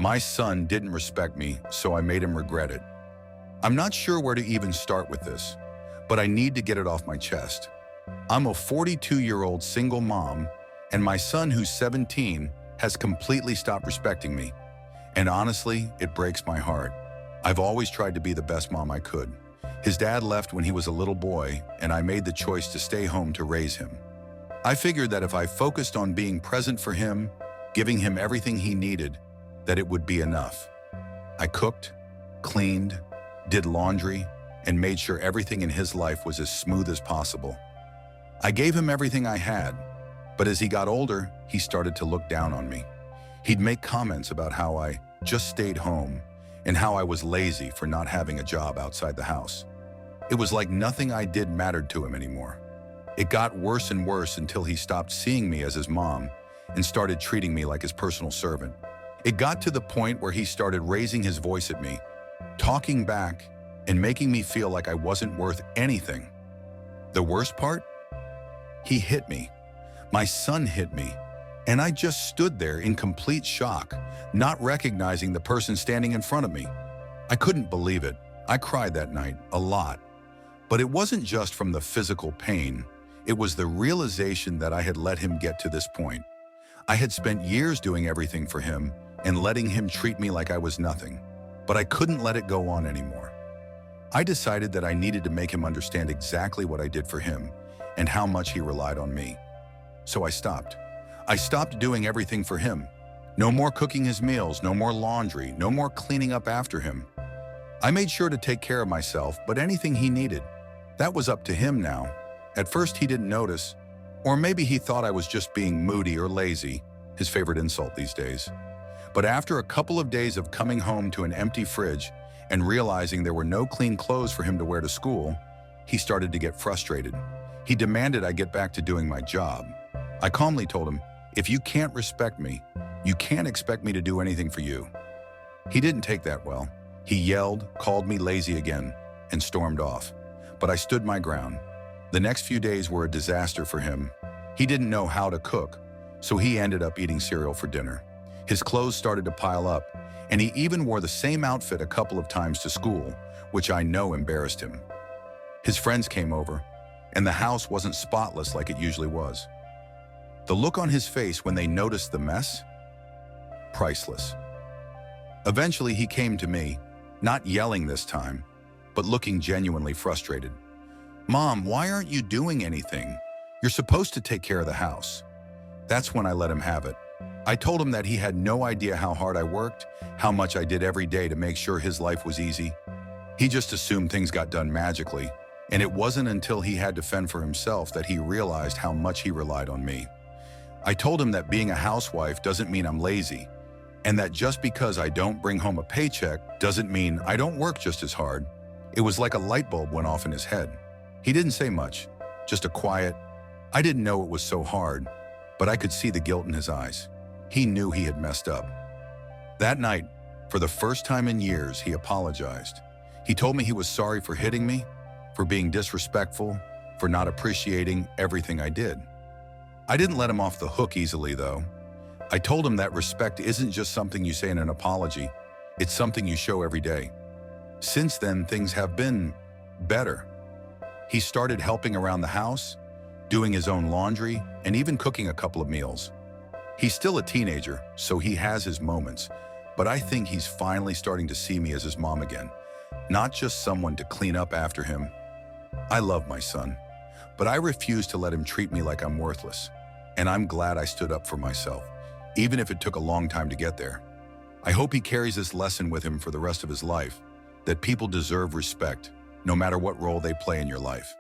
My son didn't respect me, so I made him regret it. I'm not sure where to even start with this, but I need to get it off my chest. I'm a 42-year-old single mom, and my son, who's 17, has completely stopped respecting me. And honestly, it breaks my heart. I've always tried to be the best mom I could. His dad left when he was a little boy, and I made the choice to stay home to raise him. I figured that if I focused on being present for him, giving him everything he needed, that it would be enough. I cooked, cleaned, did laundry, and made sure everything in his life was as smooth as possible. I gave him everything I had, but as he got older, he started to look down on me. He'd make comments about how I just stayed home and how I was lazy for not having a job outside the house. It was like nothing I did mattered to him anymore. It got worse and worse until he stopped seeing me as his mom and started treating me like his personal servant. It got to the point where he started raising his voice at me, talking back, and making me feel like I wasn't worth anything. The worst part? He hit me. My son hit me, and I just stood there in complete shock, not recognizing the person standing in front of me. I couldn't believe it. I cried that night, a lot. But it wasn't just from the physical pain. It was the realization that I had let him get to this point. I had spent years doing everything for him and letting him treat me like I was nothing. But I couldn't let it go on anymore. I decided that I needed to make him understand exactly what I did for him and how much he relied on me. So I stopped. I stopped doing everything for him. No more cooking his meals, no more laundry, no more cleaning up after him. I made sure to take care of myself, but anything he needed, that was up to him now. At first he didn't notice, or maybe he thought I was just being moody or lazy, his favorite insult these days. But after a couple of days of coming home to an empty fridge and realizing there were no clean clothes for him to wear to school, he started to get frustrated. He demanded I get back to doing my job. I calmly told him, if you can't respect me, you can't expect me to do anything for you. He didn't take that well. He yelled, called me lazy again, and stormed off. But I stood my ground. The next few days were a disaster for him. He didn't know how to cook, so he ended up eating cereal for dinner. His clothes started to pile up, and he even wore the same outfit a couple of times to school, which I know embarrassed him. His friends came over, and the house wasn't spotless like it usually was. The look on his face when they noticed the mess? Priceless. Eventually, he came to me, not yelling this time, but looking genuinely frustrated. "Mom, why aren't you doing anything? You're supposed to take care of the house." That's when I let him have it. I told him that he had no idea how hard I worked, how much I did every day to make sure his life was easy. He just assumed things got done magically, and it wasn't until he had to fend for himself that he realized how much he relied on me. I told him that being a housewife doesn't mean I'm lazy, and that just because I don't bring home a paycheck doesn't mean I don't work just as hard. It was like a light bulb went off in his head. He didn't say much, just a quiet, "I didn't know it was so hard," but I could see the guilt in his eyes. He knew he had messed up. That night, for the first time in years, he apologized. He told me he was sorry for hitting me, for being disrespectful, for not appreciating everything I did. I didn't let him off the hook easily, though. I told him that respect isn't just something you say in an apology, it's something you show every day. Since then, things have been better. He started helping around the house, doing his own laundry, and even cooking a couple of meals. He's still a teenager, so he has his moments, but I think he's finally starting to see me as his mom again, not just someone to clean up after him. I love my son, but I refuse to let him treat me like I'm worthless, and I'm glad I stood up for myself, even if it took a long time to get there. I hope he carries this lesson with him for the rest of his life, that people deserve respect, no matter what role they play in your life.